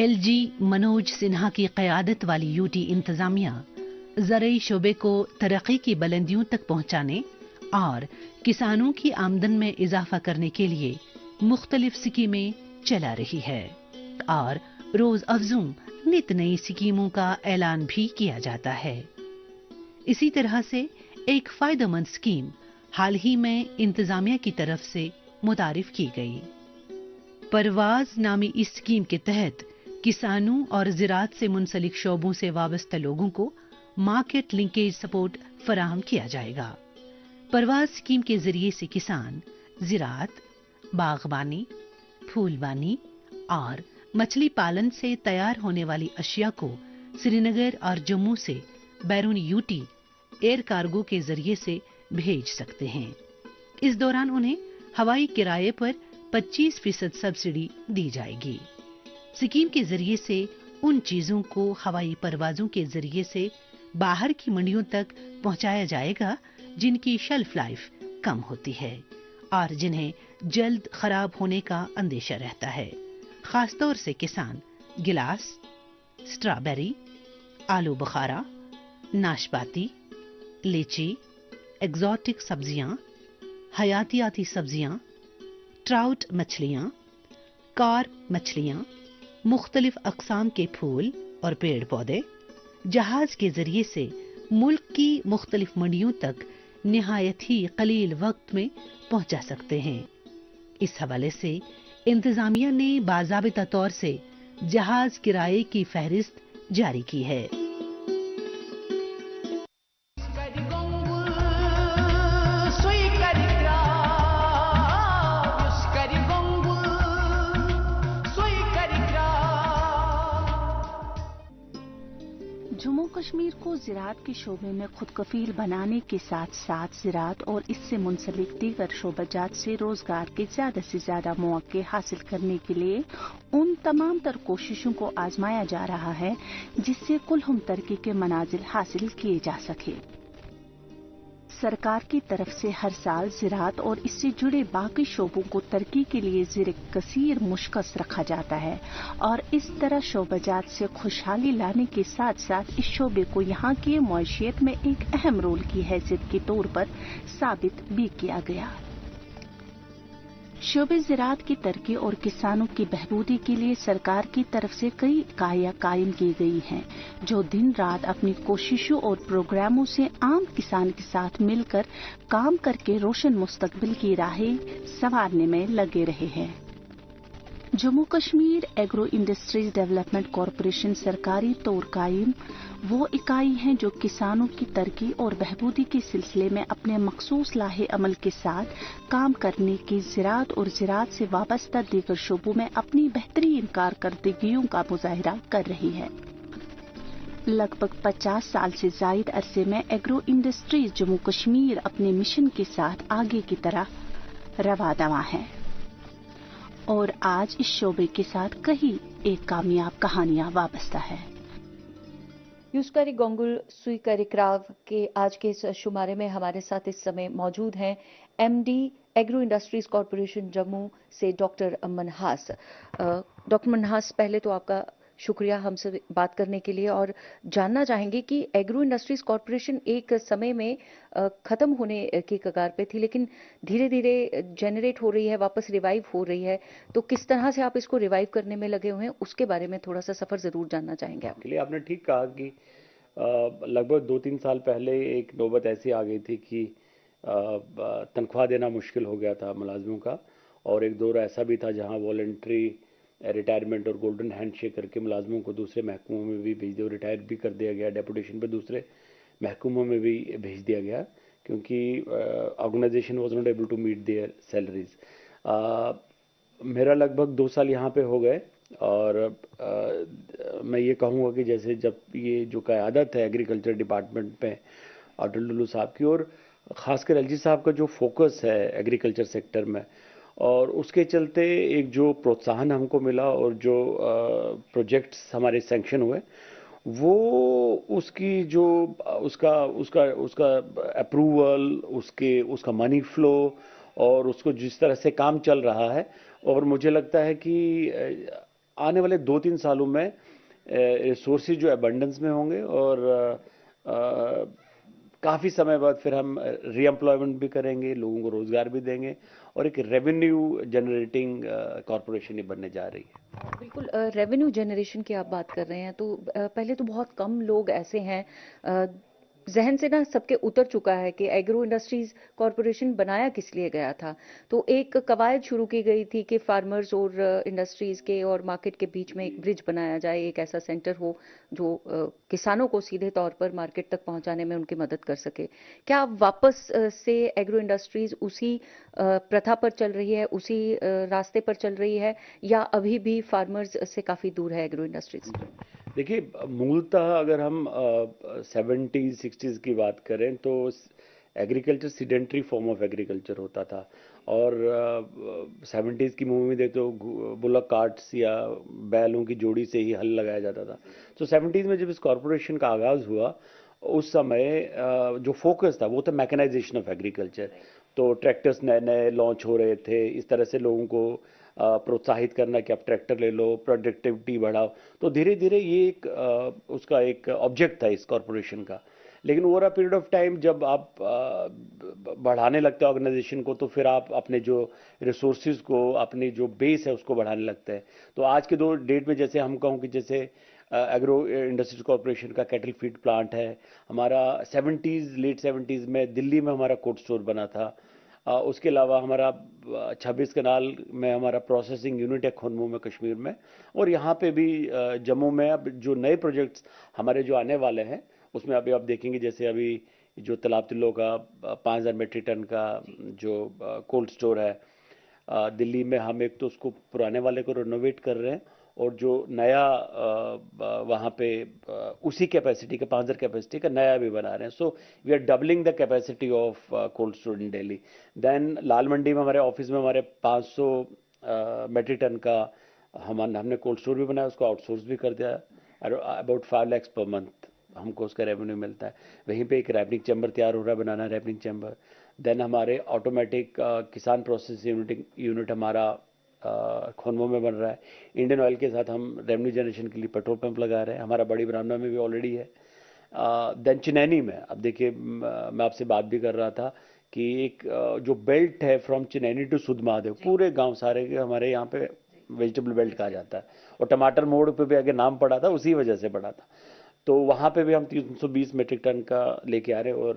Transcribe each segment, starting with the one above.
LG Manoj Sinha की क़यादत वाली UT इंतजामिया ज़रई शोबे को तरक्की की बुलंदियों तक पहुंचाने और किसानों की आमदन में इजाफा करने के लिए मुख्तलिफ स्कीमें चला रही है और रोज अफजूं नित नई स्कीमों का ऐलान भी किया जाता है। इसी तरह से एक फायदेमंद स्कीम हाल ही में इंतजामिया की तरफ से मुतारिफ की गई। परवाज नामी इस स्कीम के तहत किसानों और ज़राअत से मुंसलिक शोबों से वाबस्ता लोगों को मार्केट लिंकेज सपोर्ट फराहम किया जाएगा। परवाज स्कीम के जरिए से किसान ज़राअत, बागबानी, फूलबानी और मछली पालन से तैयार होने वाली अशिया को श्रीनगर और जम्मू से बैरून यूटी एयर कार्गो के जरिए से भेज सकते हैं। इस दौरान उन्हें हवाई किराए पर 25% सब्सिडी दी जाएगी। स्कीम के जरिए से उन चीजों को हवाई परवाजों के जरिए से बाहर की मंडियों तक पहुंचाया जाएगा जिनकी शेल्फ लाइफ कम होती है और जिन्हें जल्द खराब होने का अंदेशा रहता है। खासतौर से किसान गिलास, स्ट्रॉबेरी, आलू बुखारा, नाशपाती, लीची, एग्जॉटिक सब्जियां, हयातियाती सब्जियां, ट्राउट मछलियां, कार्प मछलियां, मुख्तलिफ अक़साम के फूल और पेड़ पौधे जहाज के जरिए से मुल्क की मुख्तलिफ मंडियों तक निहायत ही कलील वक्त में पहुंचा सकते हैं। इस हवाले से इंतजामिया ने बाज़ाबिता तौर से जहाज किराए की फहरिस्त जारी की है। जम्मू कश्मीर को ज़राअत के शोबे में खुद कफील बनाने के साथ साथ ज़राअत और इससे मुंसलिक दीगर शोबाजात से रोजगार के ज्यादा से ज्यादा मौके हासिल करने के लिए उन तमाम तर कोशिशों को आजमाया जा रहा है जिससे कुलहुम तरक्की के मनाजिल हासिल किए जा सके। सरकार की तरफ से हर साल ज़राअत और इससे जुड़े बाकी शोबों को तरक्की के लिए ज़िर कसीर मुश्कस रखा जाता है और इस तरह शोबाजात से खुशहाली लाने के साथ साथ इस शोबे को यहाँ की मईशत में एक अहम रोल की हैसियत के तौर पर साबित भी किया गया। शोबे ज़राअत की तरक्की और किसानों की बहबूदी के लिए सरकार की तरफ से कई इकाइयां कायम की गई हैं जो दिन रात अपनी कोशिशों और प्रोग्रामों से आम किसान के साथ मिलकर काम करके रोशन मुस्तकबिल की राहें संवारने में लगे रहे हैं। Jammu Kashmir agro industries development corporation सरकारी तौर कायम वो इकाई है जो किसानों की तरक्की और बहबूदी के सिलसिले में अपने मखसूस लाहे अमल के साथ काम करने की ज़राअत और ज़राअत से वाबस्ता दीगर शोबों में अपनी बेहतरीन कारकर्दगियों का मुजाहिरा कर रही है। लगभग 50 साल से जायद अरसे में एग्रो इंडस्ट्रीज जम्मू कश्मीर अपने मिशन के साथ आगे की तरह रवा दवा है और आज इस शोबे के साथ कई एक कामयाब कहानियां वाबस्ता है। यूसकारी गोंगुल सुईकारी क्राव के आज के इस शुमारे में हमारे साथ इस समय मौजूद हैं MD agro industries corporation Jammu से डॉक्टर मनहास। डॉक्टर मनहास, पहले तो आपका शुक्रिया हमसे बात करने के लिए और जानना चाहेंगे कि एग्रो इंडस्ट्रीज कॉरपोरेशन एक समय में खत्म होने की कगार पे थी लेकिन धीरे धीरे जनरेट हो रही है, वापस रिवाइव हो रही है, तो किस तरह से आप इसको रिवाइव करने में लगे हुए हैं उसके बारे में थोड़ा सा सफर जरूर जानना चाहेंगे आपके लिए। आपने ठीक कहा कि लगभग 2-3 साल पहले एक नौबत ऐसी आ गई थी कि तनख्वाह देना मुश्किल हो गया था मुलाजमों का और एक दौर ऐसा भी था जहां वॉलंटरी रिटायरमेंट और गोल्डन हैंडशेक करके मुलाजमों को दूसरे महकमों में भी भेज दिया, रिटायर भी कर दिया गया, डेपुटेशन पे दूसरे महकमों में भी भेज दिया गया क्योंकि organisation was not able to meet their salaries. मेरा लगभग 2 साल यहाँ पे हो गए और मैं ये कहूँगा कि जैसे जब ये जो क़यादत है एग्रीकल्चर डिपार्टमेंट पे अटल डुल्लू साहब की और ख़ासकर एलजी साहब का जो फोकस है एग्रीकल्चर सेक्टर में और उसके चलते एक जो प्रोत्साहन हमको मिला और जो प्रोजेक्ट्स हमारे सैंक्शन हुए वो उसकी जो उसका उसका उसका अप्रूवल उसका मनी फ्लो और उसको जिस तरह से काम चल रहा है और मुझे लगता है कि आने वाले 2-3 सालों में रिसोर्सेज जो एबंडेंस में होंगे और काफ़ी समय बाद फिर हम रीएम्प्लॉयमेंट भी करेंगे, लोगों को रोजगार भी देंगे और एक रेवेन्यू जनरेटिंग कॉरपोरेशन ही बनने जा रही है। बिल्कुल, रेवेन्यू जनरेशन की आप बात कर रहे हैं तो पहले तो बहुत कम लोग ऐसे हैं, जहन से ना सबके उतर चुका है कि एग्रो इंडस्ट्रीज कॉरपोरेशन बनाया किस लिए गया था। तो एक कवायद शुरू की गई थी कि फार्मर्स और इंडस्ट्रीज के और मार्केट के बीच में एक ब्रिज बनाया जाए, एक ऐसा सेंटर हो जो किसानों को सीधे तौर पर मार्केट तक पहुंचाने में उनकी मदद कर सके। क्या वापस से एग्रो इंडस्ट्रीज उसी प्रथा पर चल रही है, उसी रास्ते पर चल रही है, या अभी भी फार्मर्स से काफी दूर है एग्रो इंडस्ट्रीज? देखिए, मूलतः अगर हम 70s-60s की बात करें तो agriculture sedentary form of agriculture होता था और 70s की मूवी में देखते तो बुलक कार्ट्स या बैलों की जोड़ी से ही हल लगाया जाता था। तो 70s में जब इस कॉरपोरेशन का आगाज हुआ उस समय जो फोकस था वो था मैकेनाइजेशन ऑफ एग्रीकल्चर। तो ट्रैक्टर्स नए नए लॉन्च हो रहे थे, इस तरह से लोगों को प्रोत्साहित करना कि आप ट्रैक्टर ले लो, प्रोडक्टिविटी बढ़ाओ। तो धीरे धीरे ये एक उसका एक ऑब्जेक्ट था इस कॉरपोरेशन का। लेकिन over a period of time जब आप बढ़ाने लगते हैं ऑर्गेनाइजेशन को तो फिर आप अपने जो रिसोर्सेज को, अपनी जो बेस है उसको बढ़ाने लगते हैं। तो आज के दो डेट में जैसे हम कहूँ कि जैसे एग्रो इंडस्ट्रीज कॉरपोरेशन का कैटल फीड प्लांट है हमारा, 70s लेट 70s में दिल्ली में हमारा कोल्ड स्टोर बना था। उसके अलावा हमारा 26 कनाल में हमारा प्रोसेसिंग यूनिट है खोनमू में कश्मीर में, और यहाँ पे भी जम्मू में अब जो नए प्रोजेक्ट्स हमारे जो आने वाले हैं उसमें अभी आप देखेंगे जैसे अभी जो तालाब तिल्लो का 5000 मीट्रिक टन का जो कोल्ड स्टोर है दिल्ली में, हम एक तो उसको पुराने वाले को रिनोवेट कर रहे हैं और जो नया वहाँ पे उसी कैपेसिटी का 5000 कैपेसिटी का नया भी बना रहे हैं। So we are doubling the capacity of cold store in Delhi. Then Lal Mandi में हमारे ऑफिस में हमारे 500 मेट्रिक टन का हमने कोल्ड स्टोर भी बनाया, उसको आउटसोर्स भी कर दिया। अबाउट 5 lakhs पर मंथ हमको उसका रेवेन्यू मिलता है। वहीं पे एक रैपनिंग चैम्बर तैयार हो रहा है, बनाना रैपनिंग चैम्बर। देन हमारे ऑटोमेटिक किसान प्रोसेस यूनिट हमारा खोनमो में बन रहा है। इंडियन ऑयल के साथ हम रेवेन्यू जनरेशन के लिए पेट्रोल पंप लगा रहे हैं, हमारा बड़ी ब्राह्मणा में भी ऑलरेडी है। देन चिनैनी में अब देखिए मैं आपसे बात भी कर रहा था कि एक जो बेल्ट है फ्रॉम चिनैनी टू सुध महादेव, पूरे गांव सारे के हमारे यहाँ पे वेजिटेबल बेल्ट कहा जाता है, और टमाटर मोड़ पे भी आगे नाम पड़ा था उसी वजह से पड़ा था। तो वहाँ पे भी हम 320 मीट्रिक टन का लेके आ रहे हैं, और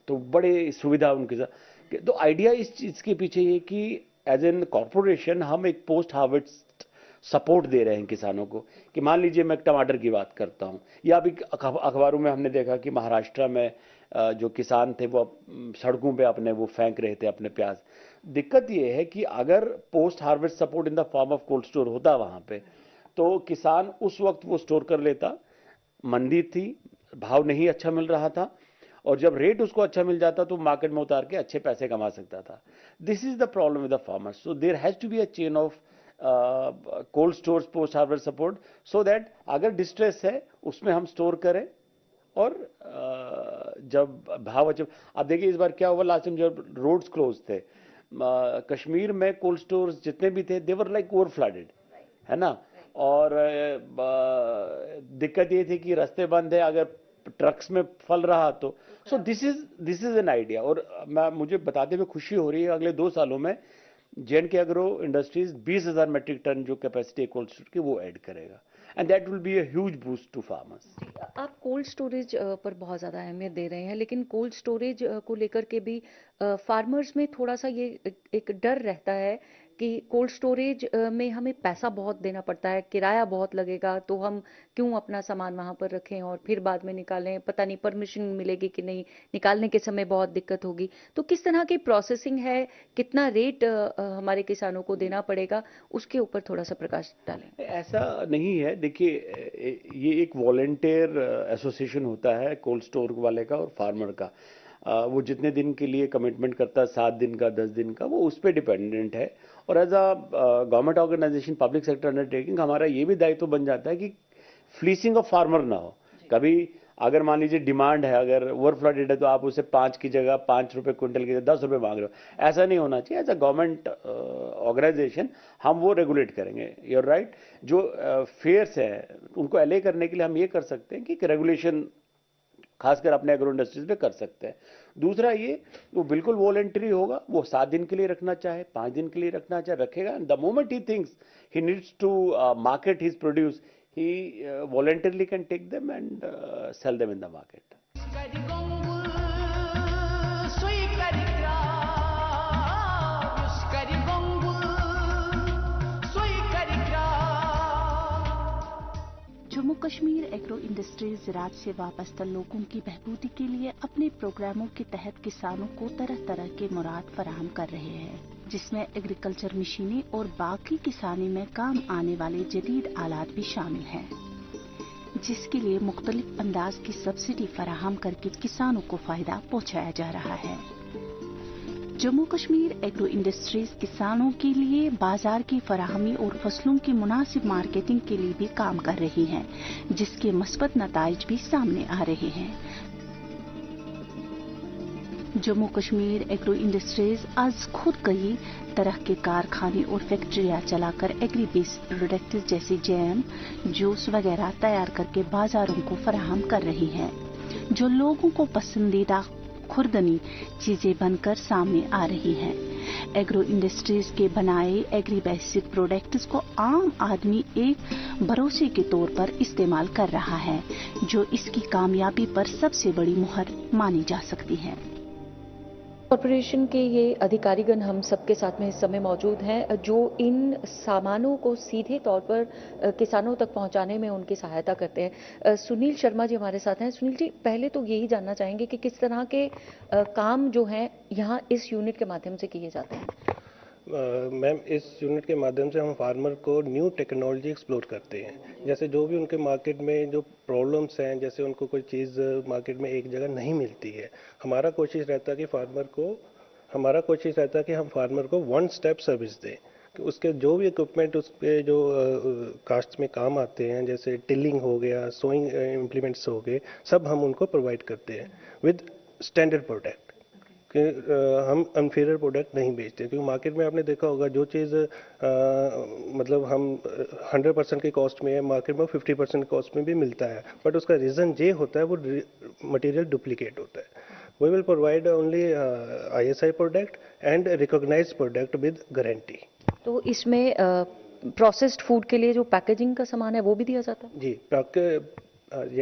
तो बड़े सुविधा उनके साथ। तो आइडिया इस चीज़ के पीछे ये कि एज एन कॉरपोरेशन हम एक पोस्ट हार्वेस्ट सपोर्ट दे रहे हैं किसानों को। कि मान लीजिए मैं टमाटर की बात करता हूँ, या अभी अखबारों में हमने देखा कि महाराष्ट्र में जो किसान थे वो सड़कों पे अपने वो फेंक रहे थे अपने प्याज। दिक्कत ये है कि अगर post harvest support in the form of cold store होता वहाँ पे, तो किसान उस वक्त वो स्टोर कर लेता, मंदी थी, भाव नहीं अच्छा मिल रहा था, और जब रेट उसको अच्छा मिल जाता तो मार्केट में उतार के अच्छे पैसे कमा सकता था। This is the problem with the farmers. So there has to be a chain of cold stores post harvest support, so that अगर डिस्ट्रेस है उसमें हम स्टोर करें, और जब भाव अच्छा। अब देखिए इस बार क्या हुआ, लास्ट टाइम जब रोड्स क्लोज थे कश्मीर में, कोल्ड स्टोर्स जितने भी थे दे वर लाइक ओवर फ्लडेड, है ना। और दिक्कत ये थी कि रास्ते बंद है, अगर ट्रक्स में फल रहा तो। So this is an idea. और मुझे बताते हुए खुशी हो रही है अगले 2 सालों में J&K agro industries 20,000 metric tonne जो कैपेसिटी कोल्ड स्टोर की वो ऐड करेगा, and that will be a huge boost to farmers. आप कोल्ड स्टोरेज पर बहुत ज़्यादा अहमियत दे रहे हैं, लेकिन कोल्ड स्टोरेज को लेकर के भी फार्मर्स में थोड़ा सा ये एक डर रहता है कि कोल्ड स्टोरेज में हमें पैसा बहुत देना पड़ता है, किराया बहुत लगेगा, तो हम क्यों अपना सामान वहाँ पर रखें और फिर बाद में निकालें, पता नहीं परमिशन मिलेगी कि नहीं, निकालने के समय बहुत दिक्कत होगी। तो किस तरह की प्रोसेसिंग है, कितना रेट हमारे किसानों को देना पड़ेगा, उसके ऊपर थोड़ा सा प्रकाश डालें। ऐसा नहीं है, देखिए ये एक वॉलेंटियर एसोसिएशन होता है कोल्ड स्टोर वाले का और फार्मर का। वो जितने दिन के लिए कमिटमेंट करता है, 7 दिन का, 10 दिन का, वो उस पर डिपेंडेंट है। और as a government organisation, public sector undertaking, हमारा ये भी दायित्व बन जाता है कि फ्लीसिंग ऑफ फार्मर ना हो। कभी अगर मान लीजिए डिमांड है, अगर ओवर फ्लडेड है, तो आप उसे 5 की जगह 5 रुपए क्विंटल की जगह 10 रुपए मांग रहे हो। ऐसा नहीं होना चाहिए। एज अ गवर्नमेंट ऑर्गेनाइजेशन हम वो रेगुलेट करेंगे। You're right. जो फेयर्स है उनको एले करने के लिए हम ये कर सकते हैं कि रेगुलेशन खासकर अपने एग्रो इंडस्ट्रीज में कर सकते हैं। दूसरा ये, वो बिल्कुल वॉलेंटरी होगा। वो 7 दिन के लिए रखना चाहे, 5 दिन के लिए रखना चाहे, रखेगा। The moment he thinks he needs to market his produce, he voluntarily can take them and sell them in the market. Jammu Kashmir agro industries राज्य से वाबस्ता लोगों की बहबूदी के लिए अपने प्रोग्रामों के तहत किसानों को तरह तरह के मुराद फराहम कर रहे हैं, जिसमें एग्रीकल्चर मशीनें और बाकी किसानी में काम आने वाले जदीद आलात भी शामिल हैं, जिसके लिए मुख्तलिफ अंदाज की सब्सिडी फराहम करके किसानों को फायदा पहुंचाया जा रहा है। जम्मू कश्मीर एग्रो इंडस्ट्रीज किसानों के लिए बाजार की फराहमी और फसलों की मुनासिब मार्केटिंग के लिए भी काम कर रही है, जिसके मस्बत नताइज भी सामने आ रहे हैं। जम्मू कश्मीर एग्रो इंडस्ट्रीज आज खुद कई तरह के कारखाने और फैक्ट्रियां चलाकर एग्री बेस्ड प्रोडक्ट जैसे जैम, जूस वगैरह तैयार करके बाजारों को फराहम कर रही है, जो लोगों को पसंदीदा खुर्दनी चीजें बनकर सामने आ रही है। एग्रो इंडस्ट्रीज के बनाए एग्री बेस्ड प्रोडक्ट्स को आम आदमी एक भरोसे के तौर पर इस्तेमाल कर रहा है, जो इसकी कामयाबी पर सबसे बड़ी मुहर मानी जा सकती है। कॉरपोरेशन के ये अधिकारीगण हम सबके साथ में इस समय मौजूद हैं, जो इन सामानों को सीधे तौर पर किसानों तक पहुंचाने में उनकी सहायता करते हैं। सुनील शर्मा जी हमारे साथ हैं। सुनील जी, पहले तो यही जानना चाहेंगे कि किस तरह के काम जो हैं यहाँ इस यूनिट के माध्यम से किए जाते हैं। मैम, इस यूनिट के माध्यम से हम फार्मर को न्यू टेक्नोलॉजी एक्सप्लोर करते हैं। जैसे जो भी उनके मार्केट में जो प्रॉब्लम्स हैं, जैसे उनको कोई चीज़ मार्केट में एक जगह नहीं मिलती है, हमारा कोशिश रहता है कि हम फार्मर को वन स्टेप सर्विस दें कि उसके जो भी इक्विपमेंट उसके जो कास्ट में काम आते हैं, जैसे टिलिंग हो गया, सोइंग इम्प्लीमेंट्स हो गए, सब हम उनको प्रोवाइड करते हैं विद स्टैंडर्ड प्रोडक्ट। कि हम अनफेयर प्रोडक्ट नहीं बेचते, क्योंकि मार्केट में आपने देखा होगा जो चीज़ मतलब हम 100% की कॉस्ट में है, मार्केट में 50% कॉस्ट में भी मिलता है, बट उसका रीज़न ये होता है वो मटेरियल डुप्लीकेट होता है। We will provide only ISI product and recognised product with guarantee. तो इसमें प्रोसेस्ड फूड के लिए जो पैकेजिंग का सामान है वो भी दिया जाता है? जी,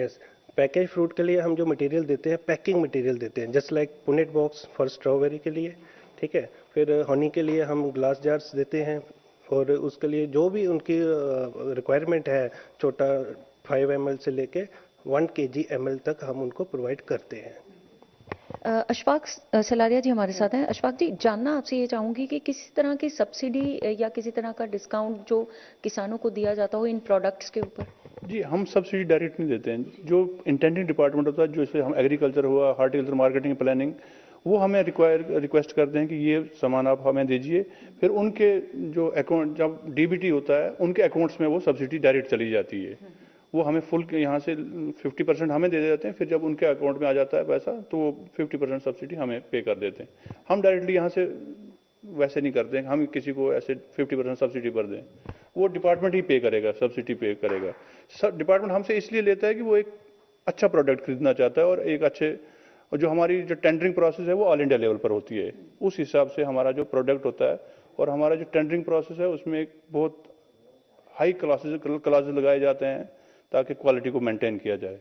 यस। पैकेज फ्रूट के लिए हम जो मटेरियल देते हैं, पैकिंग मटेरियल देते हैं, just like Punnett box for strawberry के लिए, ठीक है। फिर हनी के लिए हम ग्लास जार्स देते हैं, और उसके लिए जो भी उनकी रिक्वायरमेंट है, छोटा 5 ml से लेके 1 kg ml तक हम उनको प्रोवाइड करते हैं। अशफाक सलारिया जी हमारे साथ हैं। अशफाक जी, जानना आपसे ये चाहूंगी कि किसी तरह की सब्सिडी या किसी तरह का डिस्काउंट जो किसानों को दिया जाता हो इन प्रोडक्ट्स के ऊपर? जी, हम सब्सिडी डायरेक्ट नहीं देते हैं। जो इंटेंडिंग डिपार्टमेंट होता है, जो इसमें हम एग्रीकल्चर हुआ, हार्टिकल्चर, मार्केटिंग, प्लानिंग, वो हमें रिक्वेस्ट करते हैं कि ये सामान आप हमें दीजिए। फिर उनके जो अकाउंट, जब DBT होता है, उनके अकाउंट्स में वो सब्सिडी डायरेक्ट चली जाती है। वो हमें फुल यहाँ से 50% हमें दे देते हैं। फिर जब उनके अकाउंट में आ जाता है पैसा, तो वो 50% सब्सिडी हमें पे कर देते हैं। हम डायरेक्टली यहाँ से वैसे नहीं करते हैं, हम किसी को ऐसे 50% सब्सिडी पर दें। वो डिपार्टमेंट ही पे करेगा, सब्सिडी पे करेगा। डिपार्टमेंट हमसे इसलिए लेता है कि वो एक अच्छा प्रोडक्ट खरीदना चाहता है, और एक अच्छे, जो हमारी जो टेंडरिंग प्रोसेस है वो ऑल इंडिया लेवल पर होती है। उस हिसाब से हमारा जो प्रोडक्ट होता है, और हमारा जो टेंडरिंग प्रोसेस है उसमें एक बहुत हाई क्लासेस लगाए जाते हैं ताकि क्वालिटी को मेंटेन किया जाए।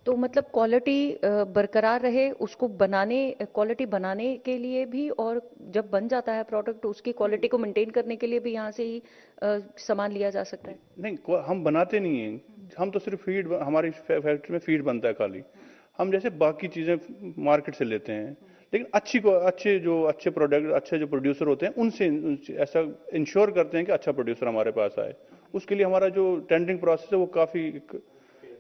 तो मतलब क्वालिटी बरकरार रहे, उसको क्वालिटी बनाने के लिए भी, और जब बन जाता है प्रोडक्ट उसकी क्वालिटी को मेंटेन करने के लिए भी यहाँ से ही सामान लिया जा सकता है? नहीं, हम बनाते नहीं हैं। हम तो सिर्फ फीड, हमारी फैक्ट्री में फीड बनता है खाली। हम जैसे बाकी चीज़ें मार्केट से लेते हैं, लेकिन अच्छे प्रोडक्ट, अच्छे जो प्रोड्यूसर होते हैं उनसे ऐसा इंश्योर करते हैं कि अच्छा प्रोड्यूसर हमारे पास आए। उसके लिए हमारा जो टेंडरिंग प्रोसेस है वो काफ़ी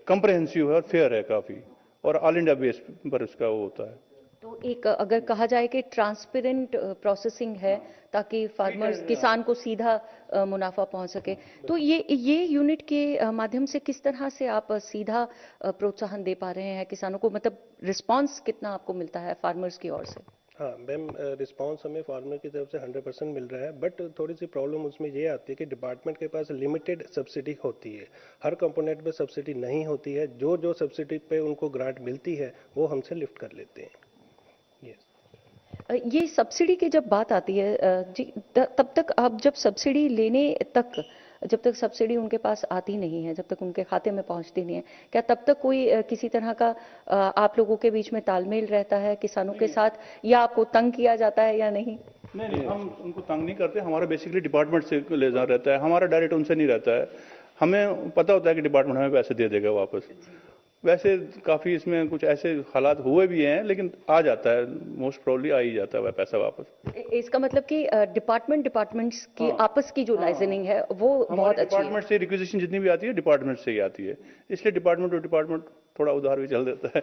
कंप्रहेंसिव है और फेयर है काफ़ी, और ऑल इंडिया बेस पर इसका वो होता है। तो एक अगर कहा जाए कि ट्रांसपेरेंट प्रोसेसिंग है ताकि फार्मर्स किसान को सीधा मुनाफा पहुंच सके, तो ये यूनिट के माध्यम से किस तरह से आप सीधा प्रोत्साहन दे पा रहे हैं किसानों को, मतलब रिस्पांस कितना आपको मिलता है फार्मर्स की ओर से? हाँ मैम, रिस्पांस हमें फार्मर की तरफ से 100% मिल रहा है, बट थोड़ी सी प्रॉब्लम उसमें ये आती है कि डिपार्टमेंट के पास लिमिटेड सब्सिडी होती है, हर कंपोनेंट पे सब्सिडी नहीं होती है। जो जो सब्सिडी पे उनको ग्रांट मिलती है वो हमसे लिफ्ट कर लेते हैं। ये सब्सिडी की जब बात आती है जी, तब तक आप जब सब्सिडी लेने तक, जब तक सब्सिडी उनके पास आती नहीं है, जब तक उनके खाते में पहुंचती नहीं है, क्या तब तक कोई किसी तरह का आप लोगों के बीच में तालमेल रहता है किसानों के साथ, या आपको तंग किया जाता है या नहीं? नहीं, हम उनको तंग नहीं करते। हमारा बेसिकली डिपार्टमेंट से ले जा रहता है, हमारा डायरेक्ट उनसे नहीं रहता है। हमें पता होता है कि डिपार्टमेंट हमें पैसे दे देगा वापस। वैसे काफी इसमें कुछ ऐसे हालात हुए भी हैं, लेकिन आ जाता है, मोस्ट प्रोबेबली आ ही जाता है वह पैसा वापस। इसका मतलब कि डिपार्टमेंट्स की आपस की जो लाइसेंसिंग है वो बहुत अच्छी है। डिपार्टमेंट से रिक्विजिशन जितनी भी आती है डिपार्टमेंट से ही आती है, इसलिए डिपार्टमेंट टू डिपार्टमेंट थोड़ा उधार भी चल देता है।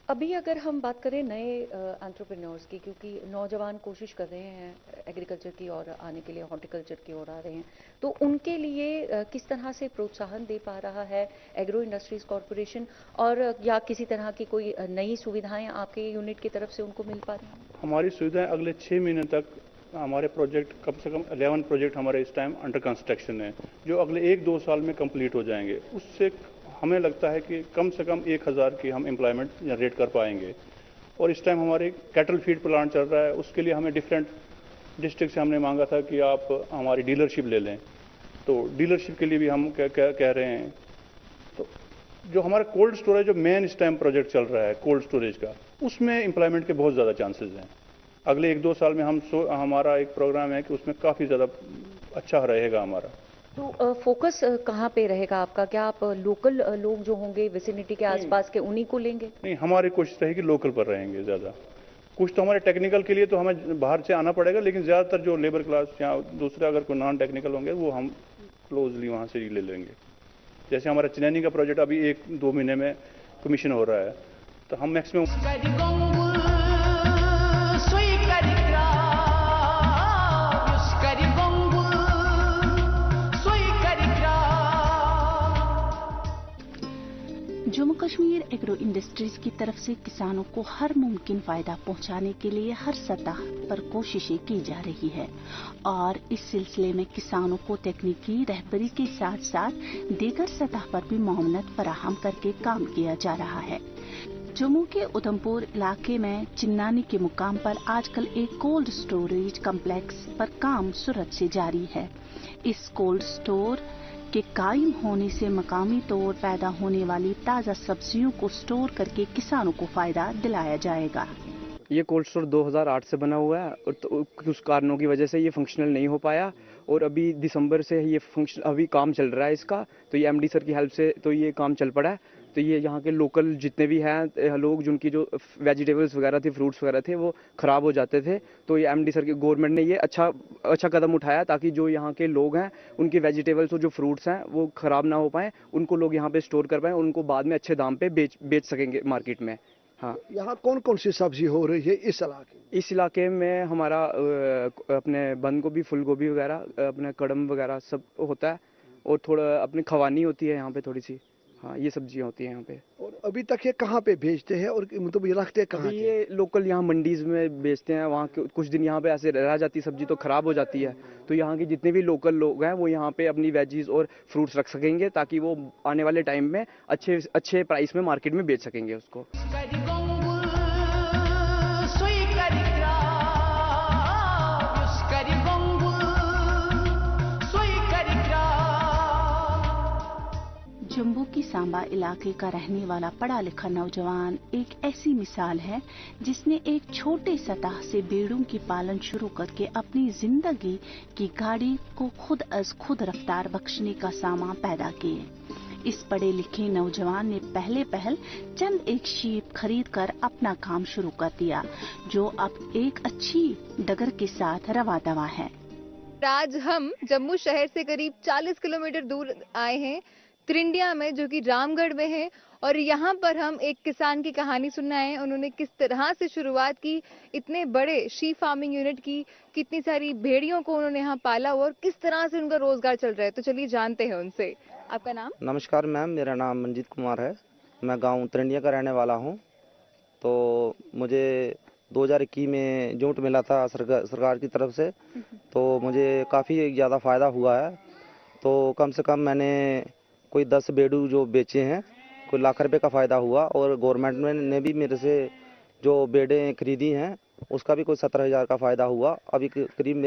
अभी अगर हम बात करें नए एंटरप्रेन्योर्स की, क्योंकि नौजवान कोशिश कर रहे हैं एग्रीकल्चर की ओर आने के लिए, हॉर्टिकल्चर की ओर आ रहे हैं, तो उनके लिए किस तरह से प्रोत्साहन दे पा रहा है एग्रो इंडस्ट्रीज कॉरपोरेशन, और या किसी तरह की कोई नई सुविधाएं आपके यूनिट की तरफ से उनको मिल पा रही हैं? हमारी सुविधाएं अगले 6 महीने तक, हमारे प्रोजेक्ट कम से कम 11 प्रोजेक्ट हमारे इस टाइम अंडर कंस्ट्रक्शन है, जो अगले 1-2 साल में कंप्लीट हो जाएंगे। उससे हमें लगता है कि कम से कम 1000 की हम एम्प्लॉयमेंट जनरेट कर पाएंगे। और इस टाइम हमारे कैटल फीड प्लांट चल रहा है, उसके लिए हमें डिफरेंट डिस्ट्रिक्ट से हमने मांगा था कि आप हमारी डीलरशिप ले लें, तो डीलरशिप के लिए भी हम कह रहे हैं। तो जो हमारा कोल्ड स्टोरेज, जो मेन इस टाइम प्रोजेक्ट चल रहा है कोल्ड स्टोरेज का, उसमें एम्प्लॉयमेंट के बहुत ज़्यादा चांसेस हैं। अगले 1-2 साल में हमारा एक प्रोग्राम है कि उसमें काफ़ी ज़्यादा अच्छा रहेगा हमारा। तो फोकस कहाँ पे रहेगा आपका? क्या आप लोकल लोग जो होंगे विसिनिटी के आसपास के उन्हीं को लेंगे? नहीं, हमारी कोशिश रहेगी लोकल पर रहेंगे ज़्यादा। कुछ तो हमारे टेक्निकल के लिए तो हमें बाहर से आना पड़ेगा, लेकिन ज़्यादातर जो लेबर क्लास या दूसरे अगर कोई नॉन टेक्निकल होंगे वो हम क्लोजली वहाँ से ही ले लेंगे। जैसे हमारा चिनैनी का प्रोजेक्ट अभी 1-2 महीने में कमीशन हो रहा है, तो हम maximum Jammu Kashmir agro industries की तरफ से किसानों को हर मुमकिन फायदा पहुंचाने के लिए हर सतह पर कोशिशें की जा रही है, और इस सिलसिले में किसानों को तकनीकी रहबरी के साथ साथ दीगर सतह पर भी मामलत फराहम करके काम किया जा रहा है। जम्मू के उधमपुर इलाके में चिन्नानी के मुकाम पर आजकल एक कोल्ड स्टोरेज कम्प्लेक्स पर काम सूरत से जारी है। इस कोल्ड स्टोर के कायम होने से मकामी तौर पैदा होने वाली ताज़ा सब्जियों को स्टोर करके किसानों को फायदा दिलाया जाएगा। ये कोल्ड स्टोर 2008 से बना हुआ है, और तो कुछ कारणों की वजह से ये फंक्शनल नहीं हो पाया, और अभी दिसंबर से ये अभी काम चल रहा है इसका। तो ये एमडी सर की हेल्प से तो ये काम चल पड़ा है। तो ये यहाँ के लोकल जितने भी हैं लोग, जिनकी जो वेजिटेबल्स वगैरह थे, फ्रूट्स वगैरह थे, वो ख़राब हो जाते थे, तो ये एमडी सर की गवर्नमेंट ने ये अच्छा कदम उठाया, ताकि जो यहाँ के लोग हैं उनकी वेजिटेबल्स और जो फ्रूट्स हैं वो ख़राब ना हो पाएँ, उनको लोग यहाँ पे स्टोर कर पाएँ, उनको बाद में अच्छे दाम पे बेच सकेंगे मार्केट में। हाँ, यहाँ कौन कौन सी सब्जी हो रही है इस इलाके में? इस इलाके में हमारा अपने बंद गोभी, फूल गोभी वगैरह, अपने कड़म वगैरह सब होता है, और थोड़ा अपनी खवानी होती है यहाँ पे थोड़ी सी। हाँ, ये सब्जियाँ होती हैं यहाँ पे। और अभी तक ये कहाँ पे बेचते हैं, और मतलब ये रखते कहाँ? ये लोकल यहाँ मंडीज में बेचते हैं। वहाँ कुछ दिन यहाँ पे ऐसे रह जाती सब्जी तो खराब हो जाती है, तो यहाँ के जितने भी लोकल लोग हैं वो यहाँ पे अपनी वेजीज और फ्रूट्स रख सकेंगे, ताकि वो आने वाले टाइम में अच्छे प्राइस में मार्केट में बेच सकेंगे उसको। जम्मू की सांबा इलाके का रहने वाला पढ़ा लिखा नौजवान एक ऐसी मिसाल है जिसने एक छोटे सतह से भेड़ों की पालन शुरू करके अपनी जिंदगी की गाड़ी को खुद रफ्तार बख्शने का सामान पैदा किए। इस पढ़े लिखे नौजवान ने पहल चंद एक शीप खरीद कर अपना काम शुरू कर दिया, जो अब एक अच्छी डगर के साथ रवा दवा है। आज हम जम्मू शहर से करीब 40 किलोमीटर दूर आए हैं, त्रिंडिया में, जो कि रामगढ़ में है। और यहाँ पर हम एक किसान की कहानी सुनने आए हैं। उन्होंने किस तरह से शुरुआत की इतने बड़े शी फार्मिंग यूनिट की, कितनी सारी भेड़ियों को उन्होंने यहाँ पाला हुआ और किस तरह से उनका रोजगार चल रहा है। तो चलिए जानते हैं उनसे। आपका नाम? नमस्कार मैम, मेरा नाम मंजीत कुमार है। मैं गांव त्रिंडिया का रहने वाला हूं। तो मुझे 2021 में जूट मिला था सरकार की तरफ से, तो मुझे काफ़ी ज़्यादा फ़ायदा हुआ है। तो कम से कम मैंने कोई 10 बेडू जो बेचे हैं, कोई लाख रुपए का फ़ायदा हुआ। और गवर्नमेंट ने भी मेरे से जो बेडें खरीदी हैं उसका भी कोई 17,000 का फ़ायदा हुआ। अभी करीब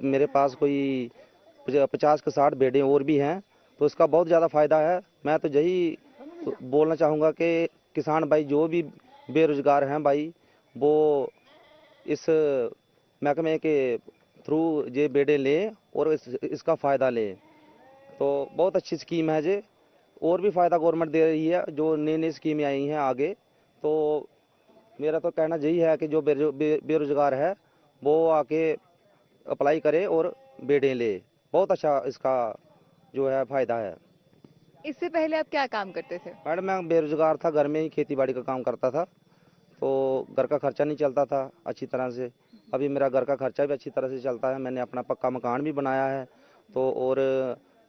मेरे पास कोई 50 के 60 बेडें और भी हैं, तो इसका बहुत ज़्यादा फ़ायदा है। मैं तो यही बोलना चाहूँगा कि किसान भाई जो भी बेरोज़गार हैं भाई, वो इस महकमे के थ्रू ये बेडें लें और इसका फ़ायदा लें। तो बहुत अच्छी स्कीम है ये, और भी फ़ायदा गवर्नमेंट दे रही है। जो नई नई स्कीमें आई हैं आगे, तो मेरा तो कहना यही है कि जो बेरोज़गार है वो आके अप्लाई करे और बेडें ले। बहुत अच्छा इसका जो है फ़ायदा है। इससे पहले आप क्या काम करते थे? मैडम मैं बेरोज़गार था, घर में ही खेती बाड़ी का काम करता था, तो घर का खर्चा नहीं चलता था अच्छी तरह से। अभी मेरा घर का खर्चा भी अच्छी तरह से चलता है। मैंने अपना पक्का मकान भी बनाया है, तो और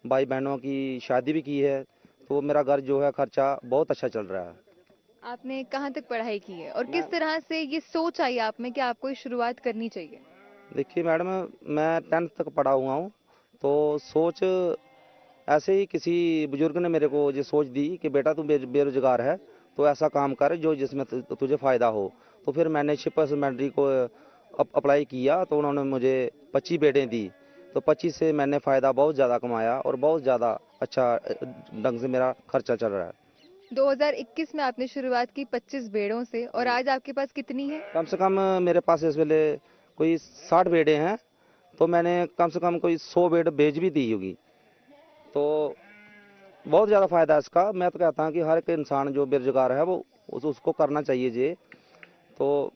भाई बहनों की शादी भी की है, तो मेरा घर जो है खर्चा बहुत अच्छा चल रहा है। आपने कहाँ तक पढ़ाई की है और किस तरह से ये सोच आई आप में कि आपको ये शुरुआत करनी चाहिए? देखिए मैडम, मैं 10th तक पढ़ा हुआ हूँ, तो सोच ऐसे ही किसी बुजुर्ग ने मेरे को ये सोच दी कि बेटा तू बेरोजगार है, तो ऐसा काम कर जो जिसमें तुझे फ़ायदा हो। तो फिर मैंने शिप हस्बेंड्री को अप्लाई किया, तो उन्होंने मुझे 25 बेडें दी। तो 25 से मैंने फ़ायदा बहुत ज़्यादा कमाया और बहुत ज़्यादा अच्छा ढंग से मेरा खर्चा चल रहा है। 2021 में आपने शुरुआत की 25 बेड़ों से, और आज आपके पास कितनी है? कम से कम मेरे पास इस वेले कोई 60 बेडें हैं, तो मैंने कम से कम कोई 100 बेड बेच भी दी होगी। तो बहुत ज़्यादा फ़ायदा है इसका। मैं तो कहता हूँ कि हर एक इंसान जो बेरोजगार है वो उसको करना चाहिए ये। तो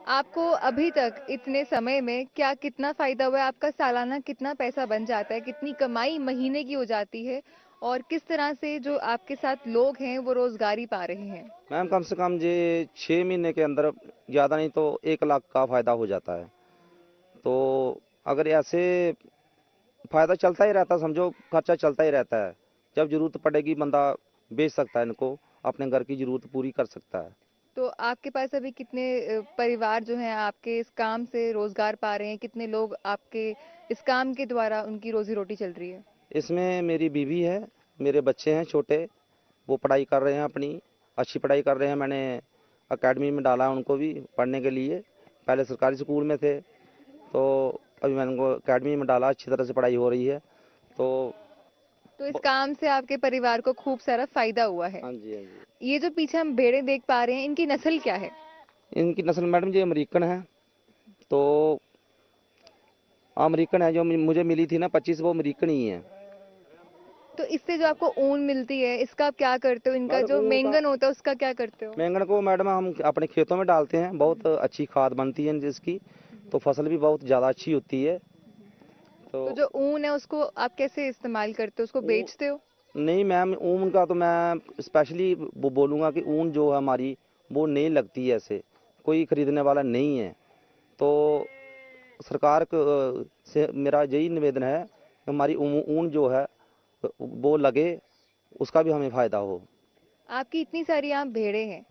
आपको अभी तक इतने समय में क्या कितना फ़ायदा हुआ है? आपका सालाना कितना पैसा बन जाता है? कितनी कमाई महीने की हो जाती है? और किस तरह से जो आपके साथ लोग हैं वो रोजगारी पा रहे हैं? मैम कम से कम ये 6 महीने के अंदर ज़्यादा नहीं तो 1 लाख का फ़ायदा हो जाता है। तो अगर ऐसे फ़ायदा चलता ही रहता, समझो खर्चा चलता ही रहता है। जब ज़रूरत पड़ेगी बंदा बेच सकता है इनको, अपने घर की ज़रूरत पूरी कर सकता है। तो आपके पास अभी कितने परिवार जो हैं आपके इस काम से रोजगार पा रहे हैं? कितने लोग आपके इस काम के द्वारा उनकी रोजी रोटी चल रही है? इसमें मेरी बीवी है, मेरे बच्चे हैं छोटे, वो पढ़ाई कर रहे हैं, अपनी अच्छी पढ़ाई कर रहे हैं। मैंने एकेडमी में डाला उनको भी पढ़ने के लिए। पहले सरकारी स्कूल में थे, तो अभी मैंने उनको एकेडमी में डाला, अच्छी तरह से पढ़ाई हो रही है। तो इस काम से आपके परिवार को खूब सारा फायदा हुआ है। हाँ जी, हाँ जी। ये जो पीछे हम भेड़ें देख पा रहे हैं, इनकी नस्ल क्या है? इनकी नस्ल मैडम जी अमेरिकन है। तो अमेरिकन है, जो मुझे मिली थी ना 25, वो अमेरिकन ही है। तो इससे जो आपको ऊन मिलती है, इसका आप क्या करते हो? इनका जो मेंगन होता है उसका क्या करते हो? मेंगन को मैडम हम अपने खेतों में डालते हैं, बहुत अच्छी खाद बनती है जिसकी, तो फसल भी बहुत ज़्यादा अच्छी होती है। तो जो ऊन है उसको आप कैसे इस्तेमाल करते हो? उसको बेचते हो? नहीं मैम, ऊन का तो मैं स्पेशली बोलूँगा कि ऊन जो है हमारी वो नहीं लगती है, ऐसे कोई खरीदने वाला नहीं है। तो सरकार से मेरा यही निवेदन है कि हमारी ऊन जो है वो लगे, उसका भी हमें फ़ायदा हो। आपकी इतनी सारी यहाँ भेड़ें हैं,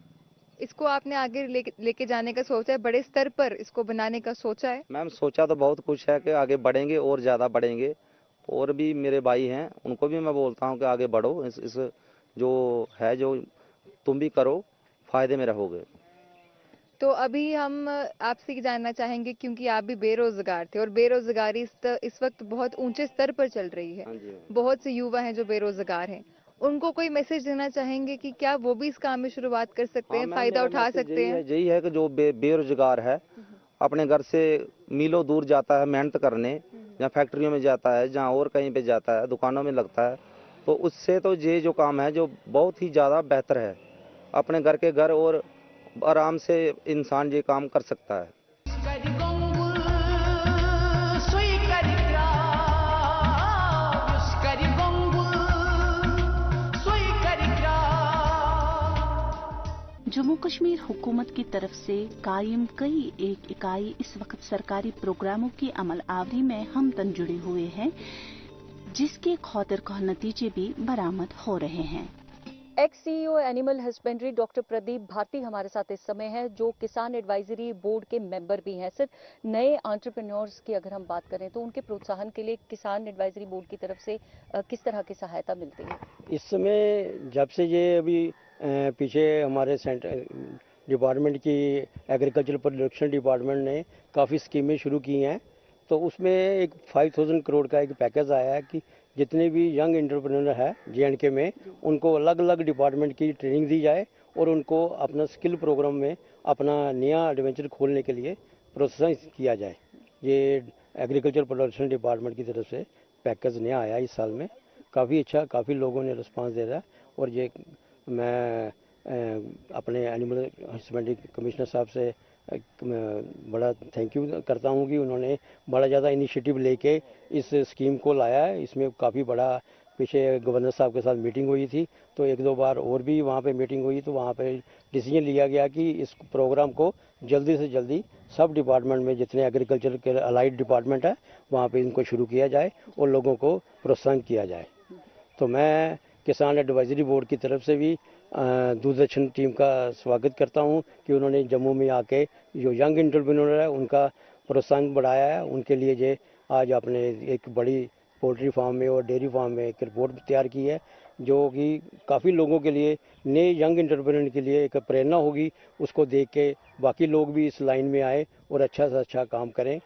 इसको आपने आगे लेके जाने का सोचा है? बड़े स्तर पर इसको बनाने का सोचा है? मैम सोचा तो बहुत कुछ है कि आगे बढ़ेंगे और ज़्यादा बढ़ेंगे। और भी मेरे भाई हैं, उनको भी मैं बोलता हूँ कि आगे बढ़ो, इस जो है जो तुम भी करो, फ़ायदे में रहोगे। तो अभी हम आपसे जानना चाहेंगे, क्योंकि आप भी बेरोजगार थे और बेरोजगारी इस वक्त बहुत ऊंचे स्तर पर चल रही है। हाँ जी। बहुत से युवा हैं जो बेरोजगार हैं, उनको कोई मैसेज देना चाहेंगे कि क्या वो भी इस काम में शुरुआत कर सकते हैं, फायदा उठा सकते हैं? यही है कि जो बेरोजगार है, अपने घर से मीलों दूर जाता है मेहनत करने, या फैक्ट्रियों में जाता है, जहाँ और कहीं पे जाता है, दुकानों में लगता है, तो उससे तो ये जो काम है जो बहुत ही ज़्यादा बेहतर है। अपने घर के घर और आराम से इंसान ये काम कर सकता है। जम्मू कश्मीर हुकूमत की तरफ से कायम कई एक इकाई इस वक्त सरकारी प्रोग्रामों की अमल आवरी में हमदन जुड़े हुए हैं, जिसके खौतर खौर नतीजे भी बरामद हो रहे हैं। Ex CEO animal husbandry doctor Pradeep Bharti हमारे साथ इस समय है, जो किसान एडवाइजरी बोर्ड के मेंबर भी हैं। सर, नए एंटरप्रेन्योर्स की अगर हम बात करें तो उनके प्रोत्साहन के लिए किसान एडवाइजरी बोर्ड की तरफ से किस तरह की सहायता मिलती है? इस समय जब से ये अभी पीछे हमारे सेंटर डिपार्टमेंट की एग्रीकल्चर प्रोडक्शन डिपार्टमेंट ने काफ़ी स्कीमें शुरू की हैं, तो उसमें एक 5000 करोड़ का एक पैकेज आया है कि जितने भी यंग एंटरप्रेन्योर है J&K में, उनको अलग अलग डिपार्टमेंट की ट्रेनिंग दी जाए और उनको अपना स्किल प्रोग्राम में अपना नया एडवेंचर खोलने के लिए प्रोत्साहित किया जाए। ये एग्रीकल्चर प्रोडक्शन डिपार्टमेंट की तरफ से पैकेज नया आया इस साल में, काफ़ी अच्छा, काफ़ी लोगों ने रिस्पांस दे रहा है। और ये मैं अपने एनिमल हस्बेंड्री कमिश्नर साहब से बड़ा थैंक यू करता हूँ कि उन्होंने बड़ा ज़्यादा इनिशिएटिव लेके इस स्कीम को लाया है। इसमें काफ़ी बड़ा पीछे गवर्नर साहब के साथ मीटिंग हुई थी, तो एक दो बार और भी वहाँ पे मीटिंग हुई, तो वहाँ पे डिसीजन लिया गया कि इस प्रोग्राम को जल्दी से जल्दी सब डिपार्टमेंट में जितने एग्रीकल्चर के अलाइड डिपार्टमेंट है वहाँ पे इनको शुरू किया जाए और लोगों को प्रोत्साहन किया जाए। तो मैं किसान एडवाइजरी बोर्ड की तरफ से भी दूरदर्शन टीम का स्वागत करता हूं कि उन्होंने जम्मू में आके जो यंग एंटरप्रेन्योर है उनका प्रोत्साहन बढ़ाया है। उनके लिए ये आज आपने एक बड़ी पोल्ट्री फार्म में और डेयरी फार्म में एक रिपोर्ट तैयार की है, जो कि काफ़ी लोगों के लिए, नए यंग एंटरप्रेन्योर के लिए एक प्रेरणा होगी। उसको देख के बाकी लोग भी इस लाइन में आए और अच्छा से अच्छा काम करें।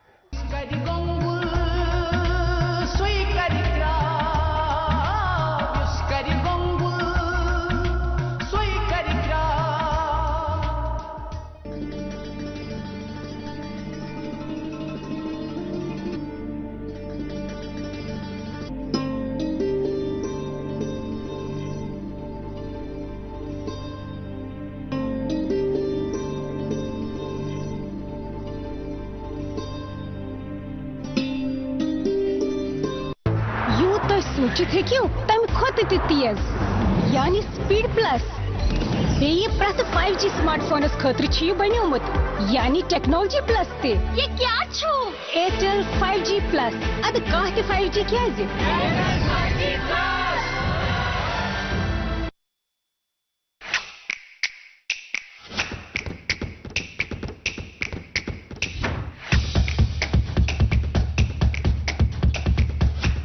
सोचित तम खोत तेज यानी स्पीड प्लस बे प्रत 5G स्मार्टफोनस खतर बनोमुत यानी टेक्नोलॉजी प्लस ते ये क्या छो एयरटेल 5G प्लस अद कह 5G क्या